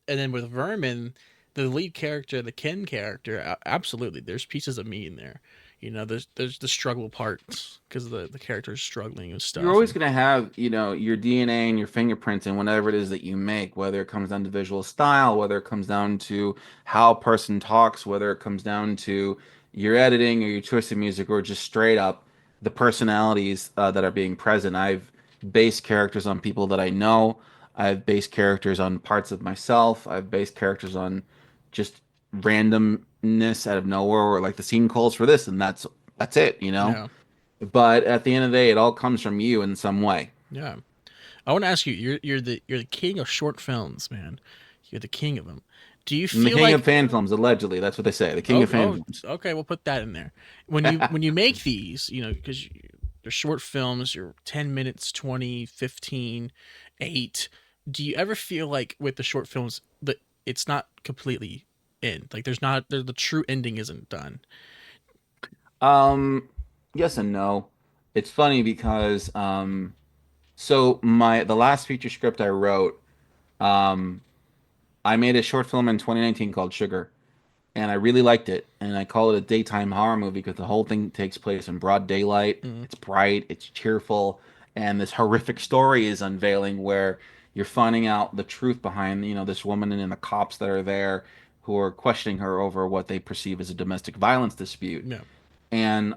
And then with Vermin, the lead character, the Ken character, absolutely, there's pieces of me in there. There's the struggle parts because the character is struggling with You're stuff, always and going to have, your DNA and your fingerprints in whatever it is that you make, whether it comes down to visual style, whether it comes down to how a person talks, whether it comes down to your editing or your choice of music, or just straight up the personalities that are being present. I've based characters on people that I know. I've based characters on parts of myself. I've based characters on just randomness out of nowhere, or like the scene calls for this, and that's it. yeah, But at the end of the day, it all comes from you in some way. yeah. I want to ask you, you're the king of short films, man. You're the king of them. Do you And the feel king of like fan films, allegedly. That's what they say. The king oh of fan oh films. okay, we'll put that in there. When you make these, because they're short films, you're 10 minutes, 20, 15, 8. Do you ever feel like with the short films that it's not completely end? Like the true ending isn't done. Um, yes and no. It's funny because so the last feature script I wrote, um, I made a short film in 2019 called Sugar, and I really liked it. And I call it a daytime horror movie because the whole thing takes place in broad daylight. Mm, It's bright, it's cheerful, and this horrific story is unveiling where you're finding out the truth behind, this woman and the cops that are there who are questioning her over what they perceive as a domestic violence dispute. no. And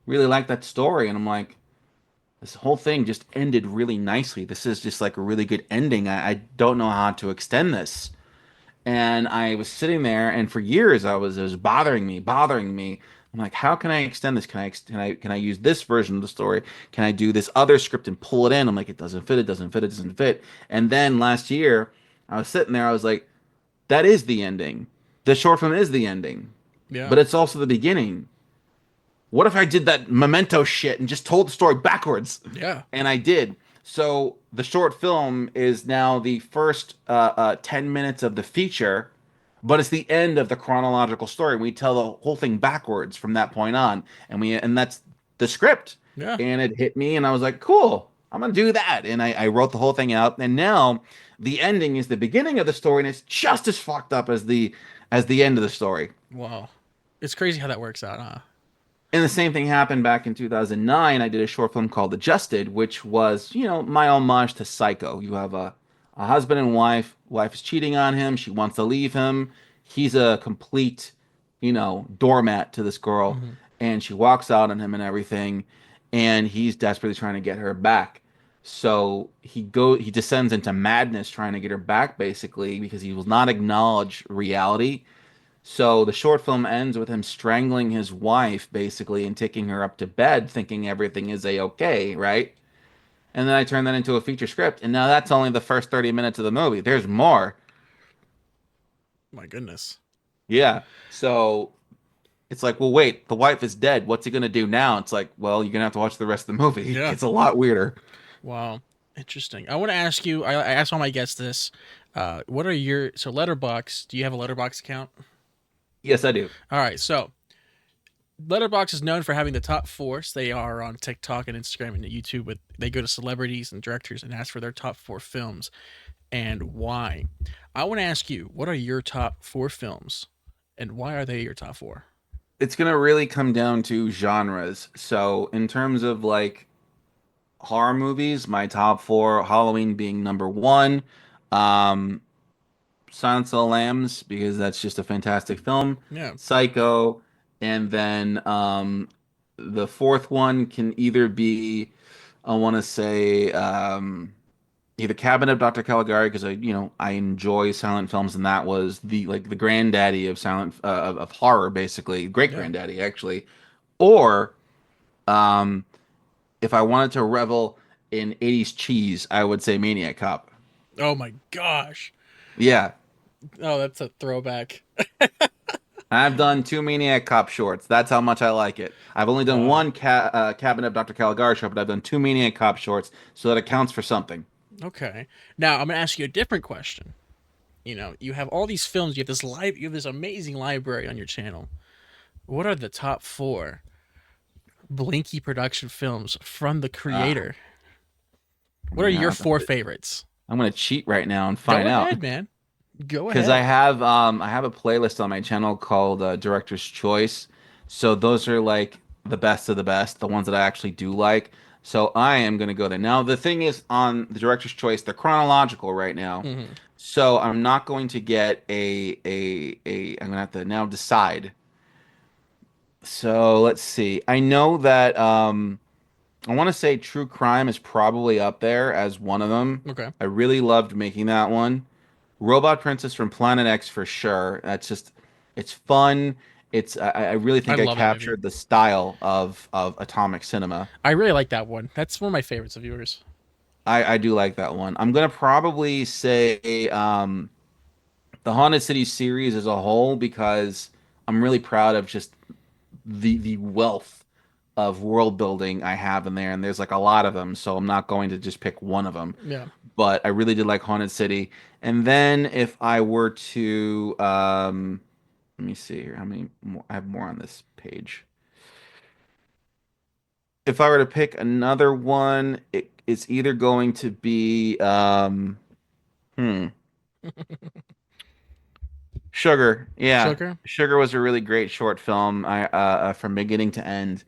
really like that story. And I'm like, this whole thing just ended really nicely. This is just like a really good ending. I don't know how to extend this. And I was sitting there, and for years it was bothering me. I'm like, how can I extend this? Can I use this version of the story? Can I do this other script and pull it in? I'm like, it doesn't fit, it doesn't fit, it doesn't fit. And then last year, I was sitting there, I was like, that is the ending. The short film is the ending, Yeah. but it's also the beginning. What if I did that memento shit and just told the story backwards? Yeah. And I did. So the short film is now the first 10 minutes of the feature, but it's the end of the chronological story. We tell the whole thing backwards from that point on. And that's the script. Yeah. And it hit me, and I was like, cool, I'm gonna do that. And I wrote the whole thing out. And now the ending is the beginning of the story, and it's just as fucked up as the end of the story. Wow. It's crazy how that works out, huh? And the same thing happened back in 2009. I did a short film called Adjusted, which was, my homage to Psycho. You have a husband and wife. Wife is cheating on him. She wants to leave him. He's a complete, doormat to this girl. Hmm. And she walks out on him and everything. And he's desperately trying to get her back. So he descends into madness trying to get her back, basically, because he will not acknowledge reality. So the short film ends with him strangling his wife, basically, and taking her up to bed, thinking everything is a-okay, right? And then I turn that into a feature script, and now that's only the first 30 minutes of the movie. There's more. My goodness. Yeah. So it's like, well, wait, the wife is dead. What's he gonna do now? It's like, well, you're gonna have to watch the rest of the movie. It Yeah. gets a lot weirder. Wow. Interesting. I want to ask you. I asked all my guests this. What are your Letterbox? Do you have a Letterbox account? Yes, I do. All right. So Letterbox is known for having the top four. So they are on TikTok and Instagram and YouTube. With they go to celebrities and directors and ask for their top four films and why. I want to ask you. What are your top four films, and why are they your top four? It's gonna really come down to genres. So in terms of like horror movies, my top four, Halloween being number one. Um, Silence of the Lambs because that's just a fantastic film. Yeah. Psycho, and then the fourth one can either be I want to say either Cabinet of Dr. Caligari because I enjoy silent films and that was the granddaddy of silent of horror basically great Yeah. granddaddy actually, or um, if I wanted to revel in 80s cheese I would say Maniac Cop. Oh my gosh. Yeah. Oh, that's a throwback. I've done two Maniac Cop shorts. That's how much I like it. I've only done Wow. one Cabinet of Dr. Caligari short, but I've done two Maniac Cop shorts, so that it counts for something. Okay. Now I'm gonna ask you a different question. You have all these films. You have this amazing library on your channel. What are the top four Blinky production films from the Ah, creator? What are yeah, your four favorites? I'm gonna cheat right now and Go find out ahead, man. Go because ahead. I have a playlist on my channel called Director's Choice. So those are like the best of the best, the ones that I actually do like. So I am gonna go there. Now the thing is on the Director's Choice, they're chronological right now. Hmm. So I'm not going to get a I'm gonna have to now decide. So let's see. I know that I want to say True Crime is probably up there as one of them. Okay. I really loved making that one. Robot Princess from Planet X for sure. It's fun. I really I think I love that movie. captured the style of atomic cinema. I really like that one. That's one of my favorites of yours. I do like that one. I'm gonna probably say the Haunted City series as a whole because I'm really proud of just the wealth of world building I have in there, and there's like a lot of them, so I'm not going to just pick one of them. Yeah. But I really did like Haunted City. And then if I were to, let me see here, how many more? I have more on this page. If I were to pick another one, it's either going to be, hmm, Sugar. Yeah, Sugar. Sugar was a really great short film. From beginning to end.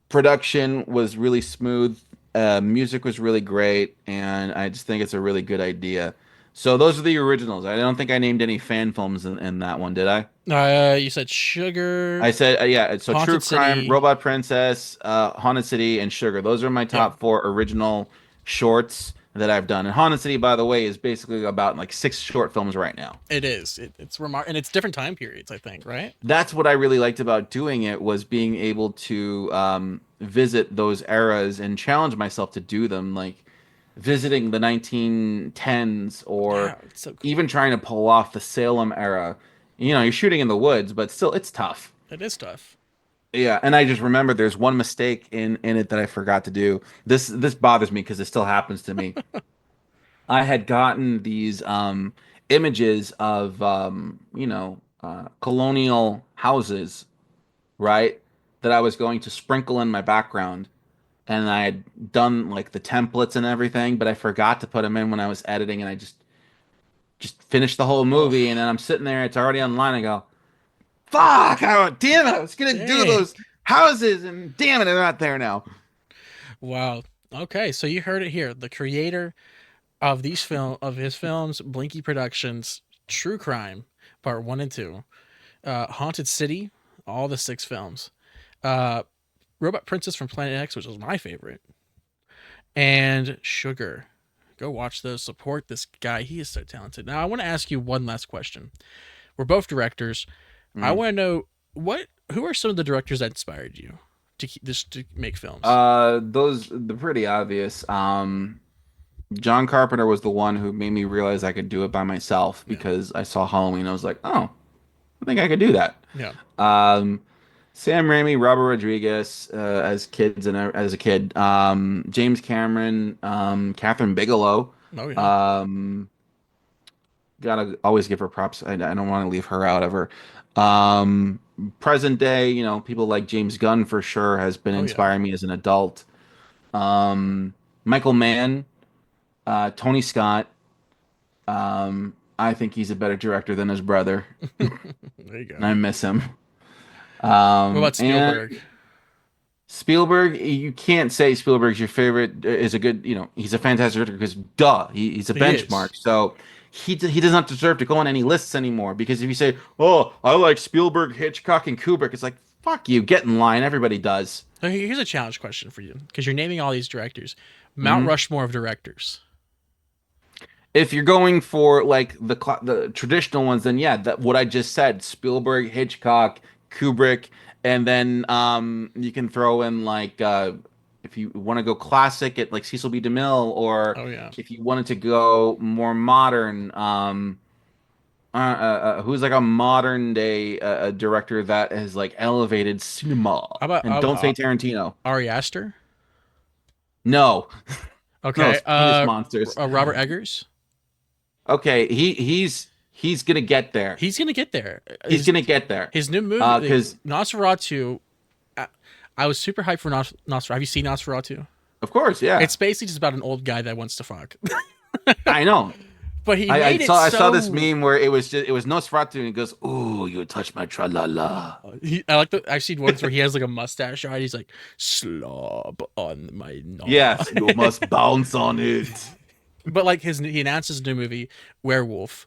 Production was really smooth. Music was really great, and I just think it's a really good idea. So those are the originals. I don't think I named any fan films in that one, did I? You said Sugar, I said, yeah. So True Haunted Crime, City. Robot Princess, Haunted City, and Sugar. Those are my Yeah. top four original shorts. that I've done. And Haunted City, by the way, is basically about like 6 short films right now. It is. It's remarkable, and it's different time periods. I think, right? That's what I really liked about doing it was being able to visit those eras and challenge myself to do them, like visiting the 1910s or Yeah, it's so even cool. trying to pull off the Salem era. You know, you're shooting in the woods, but still, it's tough. It is tough. Yeah, and I just remember there's one mistake in it that I forgot to do. This bothers me because it still happens to me. I had gotten these images of colonial houses, right? That I was going to sprinkle in my background, and I had done like the templates and everything, but I forgot to put them in when I was editing, and I just finished the whole Oh, movie, and then I'm sitting there, it's already online. I go, "Fuck! Oh, damn it! I was gonna do dang! those houses, and damn it, they're not there now." Wow. Okay, so you heard it here. The creator of his films, Blinky Productions, True Crime, Part One and Two, Haunted City, all the 6 films, uh, Robot Princess from Planet X, which was my favorite, and Sugar. Go watch those. Support this guy. He is so talented. Now I want to ask you one last question. We're both directors. I Mm. want to know who are some of the directors that inspired you to make films? Those they're pretty obvious. John Carpenter was the one who made me realize I could do it by myself Yeah, because I saw Halloween. I was like, oh, I think I could do that. yeah, Um, Sam Raimi, Robert Rodriguez, as kids and as a kid. James Cameron, Catherine Bigelow. oh yeah, Um, gotta always give her props. I don't want to leave her out ever. Um, Present day, people like James Gunn for sure has been oh yeah. inspiring me as an adult. Michael Mann, Tony Scott. I think he's a better director than his brother. There you go. I miss him. What about And Spielberg? Spielberg, you can't say Spielberg's your favorite is a good, he's a fantastic director because duh, he's a He is. benchmark. So he does not deserve to go on any lists anymore because if you say, "Oh, I like Spielberg, Hitchcock, and Kubrick," it's like, "Fuck you, get in line. Everybody does." So here's a challenge question for you because you're naming all these directors. Mount Mhm. Rushmore of directors. If you're going for like the traditional ones, then yeah, that what I just said, Spielberg, Hitchcock, Kubrick, and then you can throw in like if you want to go classic at like Cecil B. DeMille, or Oh yeah. if you wanted to go more modern, who's like a modern day director that has like elevated cinema, How about and don't say Tarantino. Ari Aster? No, Okay. those penis monsters. Robert Eggers. Okay, he's gonna get there. He's gonna get there. He's gonna get there. His new movie, like, Because Nosferatu. I, I was super hyped for Nosferatu. Have you seen Nosferatu? of course, yeah, It's basically just about an old guy that wants to fuck, I know. but he I made it saw this so. meme where it was Nosferatu and he goes, "Ooh, you touch my tra la la." I like the. I've seen ones where he has like a mustache on. He's like slob on my knob. Yes, you must bounce on it. But like he announces a new movie, Werewolf,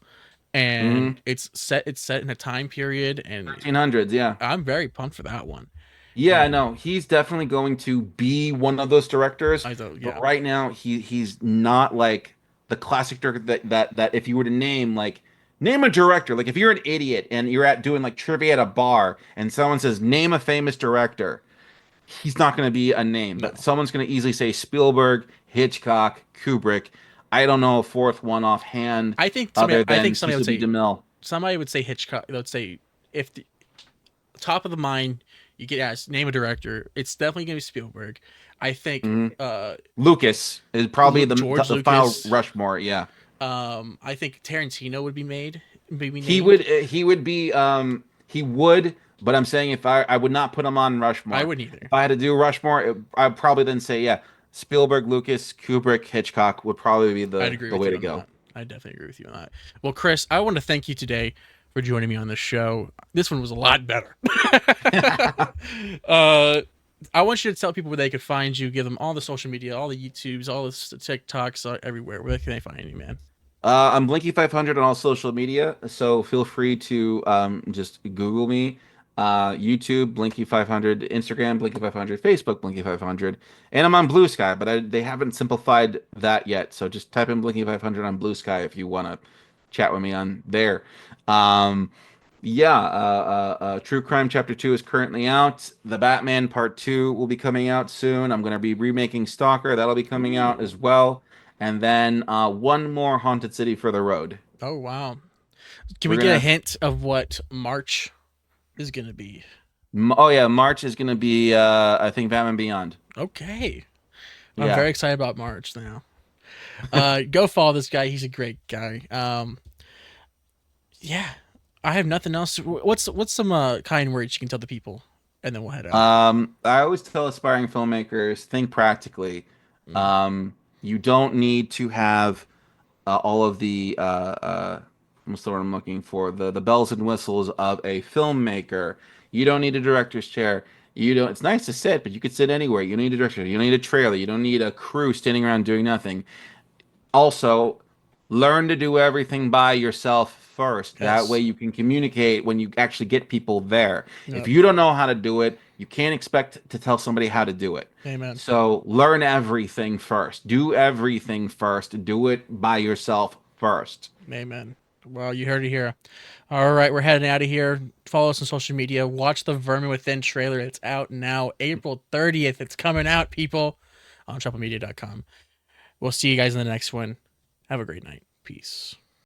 Mm-hmm. and it's set in a time period, and 1300s, yeah. I'm very pumped for that one. Yeah, And no, he's definitely going to be one of those directors, I thought, but yeah, right now he's not like the classic director that if you were to name a director, like if you're an idiot and you're at doing like trivia at a bar and someone says name a famous director, he's not going to be a name, but no. someone's going to easily say Spielberg, Hitchcock, Kubrick. I don't know a fourth one offhand other I think than Cecil B. DeMille. somebody would say Hitchcock. They would say if the top of the mind you get asked name a director, it's definitely gonna be Spielberg. I think Mhm. Lucas is probably George the final Lucas. Rushmore. Yeah. I think Tarantino would be He named. would he would be he would, but I'm saying if I would not put him on I Rushmore. wouldn't If either. I had to do Rushmore, I'd probably then say yeah, Spielberg, Lucas, Kubrick, Hitchcock would probably be I'd the agree the with way you to on go. that. I definitely agree with you on that. Well, Chris, I want to thank you today for joining me on this show. This one was a lot better. uh, I want you to tell people where they could find you. Give them all the social media, all the YouTubes, all the TikToks, everywhere. Where can they find you, man? I'm Blinky500 on all social media, so feel free to just Google me. YouTube, Blinky500, Instagram, Blinky500, Facebook, Blinky500, and I'm on Blue Sky, but they haven't simplified that yet. So just type in Blinky500 on Blue Sky if you want to chat with me on there. Um, True Crime Chapter 2 is currently out. The Batman Part 2 will be coming out soon. I'm going to be remaking Stalker. That'll be coming out as well. And then one more Haunted City for the road. Oh wow. Can we We're get a gonna hint of what March is gonna be? Oh yeah, March is gonna be I think Batman Beyond. Okay. I'm Yeah. very excited about March now. Go follow this guy. He's a great guy. Yeah. I have nothing else. What's some kind words you can tell the people, and then we'll head out. I always tell aspiring filmmakers, think practically. Mm. You don't need to have all of the what's the word I'm looking for? The bells and whistles of a filmmaker. You don't need a director's chair. You don't. It's nice to sit, but you could sit anywhere. You don't need a director. You don't need a trailer. You don't need a crew standing around doing nothing. Also, learn to do everything by yourself first. That way Yes. you can communicate when you actually get people there. If Yep. you don't know how to do it, you can't expect to tell somebody how to do it. Amen. So learn everything first. Do everything first. Do it by yourself first. Amen. Well, you heard it here. All right, we're heading out of here. Follow us on social media. Watch the Vermin Within trailer. It's out now, April 30th. It's coming out, people, on shufflemedia.com. We'll see you guys in the next one. Have a great night. Peace.